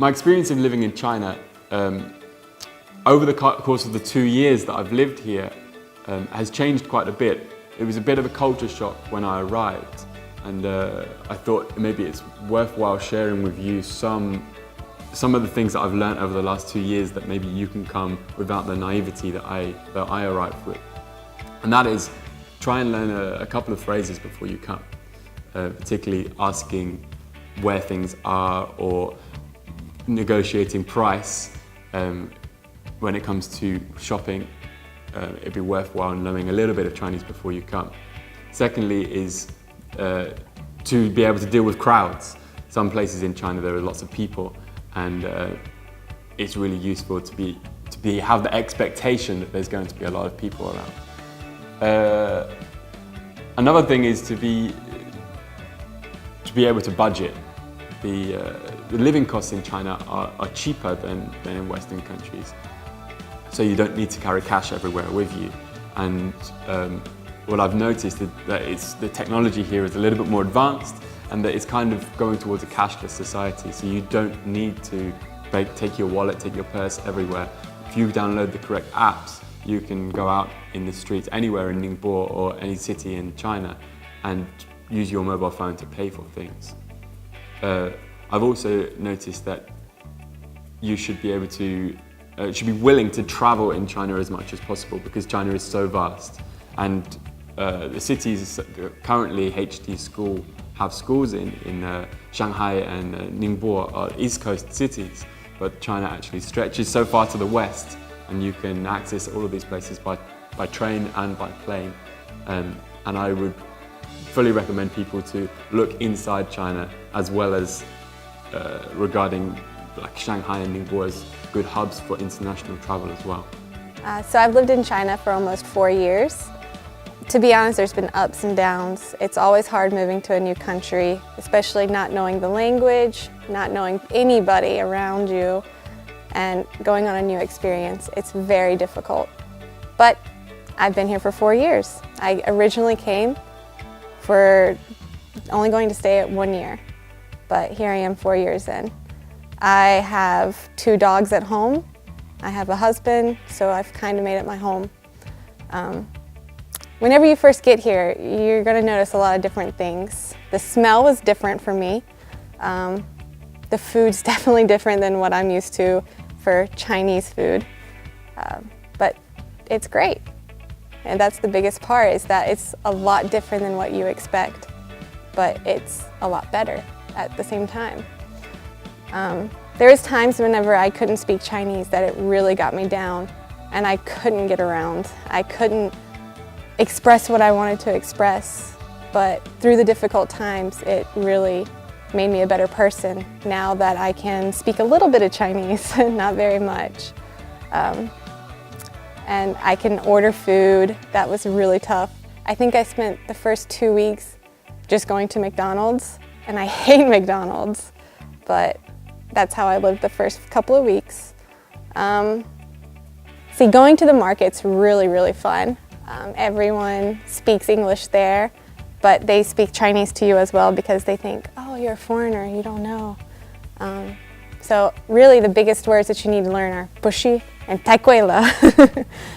My experience of living in China, over the course of the 2 years that I've lived here, has changed quite a bit. It was a bit of a culture shock when I arrived, and I thought maybe it's worthwhile sharing with you some of the things that I've learned over the last 2 years that maybe you can come without the naivety that I arrived with. And that is, try and learn a couple of phrases before you come, particularly asking where things are or negotiating price. When it comes to shopping, it'd be worthwhile knowing a little bit of Chinese before you come. Secondly is to be able to deal with crowds. Some places in China there are lots of people, and it's really useful to have the expectation that there's going to be a lot of people around. Another thing is to be able to budget. The living costs in China are cheaper than in Western countries, so you don't need to carry cash everywhere with you. And what I've noticed is that the technology here is a little bit more advanced, and that it's kind of going towards a cashless society, so you don't need to take your wallet, take your purse everywhere. If you download the correct apps, you can go out in the streets anywhere in Ningbo or any city in China and use your mobile phone to pay for things. I've also noticed that you should be willing to travel in China as much as possible, because China is so vast. And the cities currently have schools in Shanghai and Ningbo are East Coast cities, but China actually stretches so far to the west, and you can access all of these places by train and by plane. And I would fully recommend people to look inside China, as well as regarding like Shanghai and Ningbo as good hubs for international travel as well. So I've lived in China for almost 4 years. To be honest, there's been ups and downs. It's always hard moving to a new country, especially not knowing the language, not knowing anybody around you, and going on a new experience. It's very difficult. But I've been here for 4 years. I originally came for only going to stay at 1 year, but here I am 4 years in. I have 2 dogs at home. I have a husband, so I've kind of made it my home. Whenever you first get here, you're going to notice a lot of different things. The smell was different for me. The food's definitely different than what I'm used to for Chinese food, but it's great. And that's the biggest part, is that it's a lot different than what you expect, but it's a lot better at the same time. There was times whenever I couldn't speak Chinese that it really got me down, and I couldn't get around. I couldn't express what I wanted to express, but through the difficult times, it really made me a better person now that I can speak a little bit of Chinese, not very much. And I can order food. That was really tough. I think I spent the first 2 weeks just going to McDonald's, and I hate McDonald's, but that's how I lived the first couple of weeks. See, going to the market's really, really fun. Everyone speaks English there, but they speak Chinese to you as well, because they think, oh, you're a foreigner, you don't know. So really the biggest words that you need to learn are 不是 and 太贵了,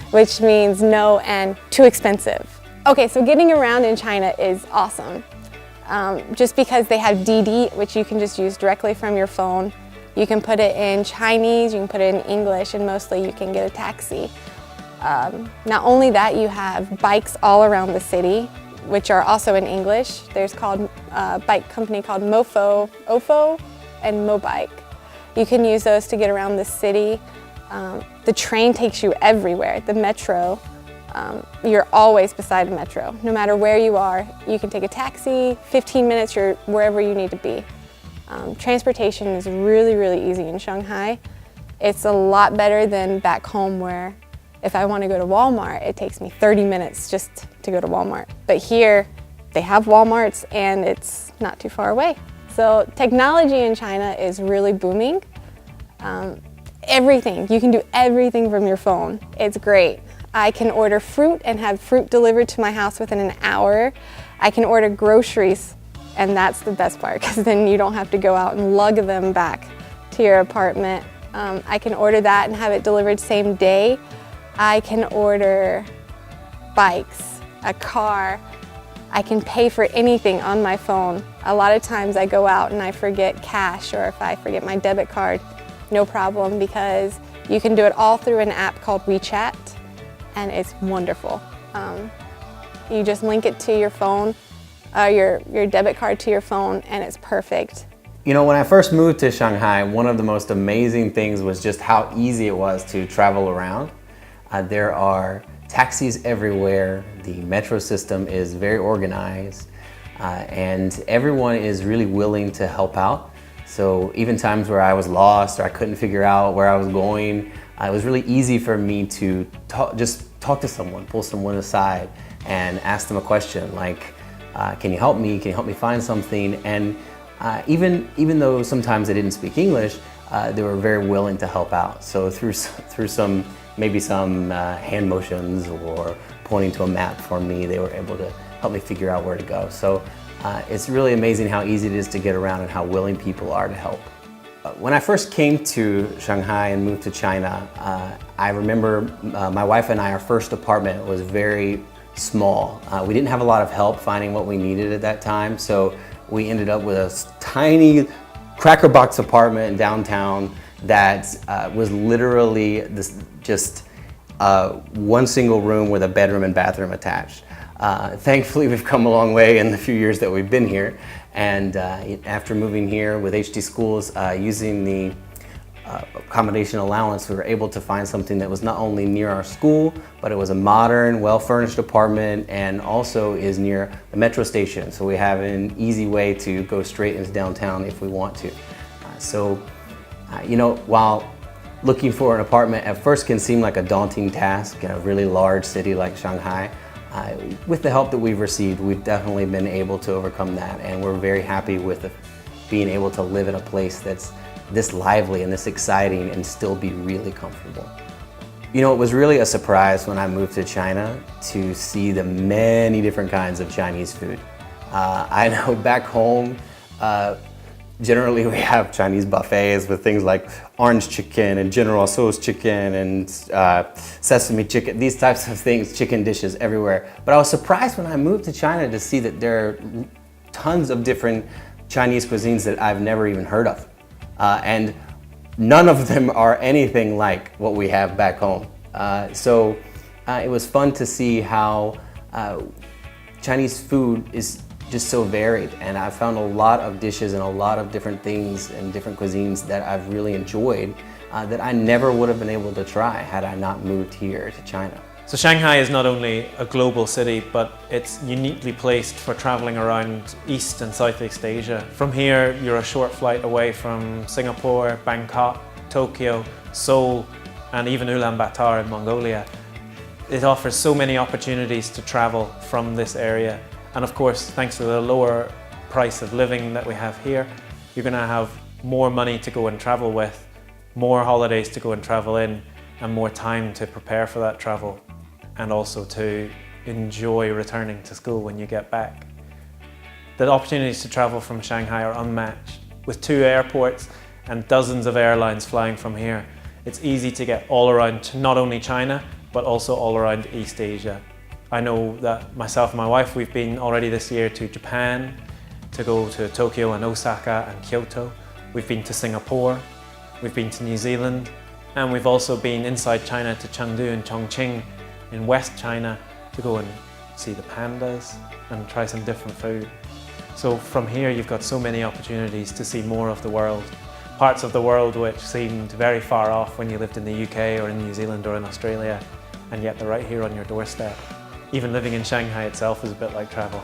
which means no and too expensive. Okay, so getting around in China is awesome. Just because they have Didi, which you can just use directly from your phone. You can put it in Chinese, you can put it in English, and mostly you can get a taxi. Not only that, you have bikes all around the city, which are also in English. There's a bike company called Ofo, and Mobike. You can use those to get around the city. The train takes you everywhere. The metro, you're always beside a metro. No matter where you are, you can take a taxi, 15 minutes, you're wherever you need to be. Transportation is really, really easy in Shanghai. It's a lot better than back home, where if I want to go to Walmart, it takes me 30 minutes just to go to Walmart. But here, they have Walmarts and it's not too far away. So technology in China is really booming. Everything, you can do everything from your phone. It's great. I can order fruit and have fruit delivered to my house within an hour. I can order groceries, and that's the best part, because then you don't have to go out and lug them back to your apartment. I can order that and have it delivered same day. I can order bikes, a car. I can pay for anything on my phone. A lot of times I go out and I forget cash, or if I forget my debit card, no problem, because you can do it all through an app called WeChat, and it's wonderful. You just link it to your phone, your debit card to your phone, and it's perfect. You know, when I first moved to Shanghai, one of the most amazing things was just how easy it was to travel around. There are taxis everywhere, the metro system is very organized, and everyone is really willing to help out. So even times where I was lost or I couldn't figure out where I was going, it was really easy for me to just talk to someone, pull someone aside and ask them a question like, can you help me? Can you help me find something? And even though sometimes they didn't speak English, they were very willing to help out. So through some hand motions or pointing to a map for me, they were able to help me figure out where to go. So it's really amazing how easy it is to get around and how willing people are to help. When I first came to Shanghai and moved to China, I remember my wife and I, our first apartment was very small. We didn't have a lot of help finding what we needed at that time, so we ended up with a tiny cracker box apartment in downtown that was literally just one single room with a bedroom and bathroom attached. Thankfully, we've come a long way in the few years that we've been here, and after moving here with HD Schools, using the accommodation allowance, we were able to find something that was not only near our school, but it was a modern, well-furnished apartment and also is near the metro station. So we have an easy way to go straight into downtown if we want to. You know, while looking for an apartment at first can seem like a daunting task in a really large city like Shanghai, with the help that we've received, we've definitely been able to overcome that, and we're very happy with being able to live in a place that's this lively and this exciting and still be really comfortable. You know, it was really a surprise when I moved to China to see the many different kinds of Chinese food. I know back home, generally we have Chinese buffets with things like orange chicken and General Tso's chicken and sesame chicken, these types of things, chicken dishes everywhere. But I was surprised when I moved to China to see that there are tons of different Chinese cuisines that I've never even heard of. And none of them are anything like what we have back home. So it was fun to see how Chinese food is just so varied, and I found a lot of dishes and a lot of different things and different cuisines that I've really enjoyed that I never would have been able to try had I not moved here to China. So Shanghai is not only a global city, but it's uniquely placed for traveling around East and Southeast Asia. From here, you're a short flight away from Singapore, Bangkok, Tokyo, Seoul, and even Ulaanbaatar in Mongolia. It offers so many opportunities to travel from this area. And of course, thanks to the lower price of living that we have here, you're going to have more money to go and travel with, more holidays to go and travel in, and more time to prepare for that travel, and also to enjoy returning to school when you get back. The opportunities to travel from Shanghai are unmatched. With 2 airports and dozens of airlines flying from here, it's easy to get all around not only China, but also all around East Asia. I know that myself and my wife, we've been already this year to Japan, to go to Tokyo and Osaka and Kyoto. We've been to Singapore, we've been to New Zealand, and we've also been inside China to Chengdu and Chongqing in West China to go and see the pandas and try some different food. So from here you've got so many opportunities to see more of the world. Parts of the world which seemed very far off when you lived in the UK or in New Zealand or in Australia, and yet they're right here on your doorstep. Even living in Shanghai itself is a bit like travel.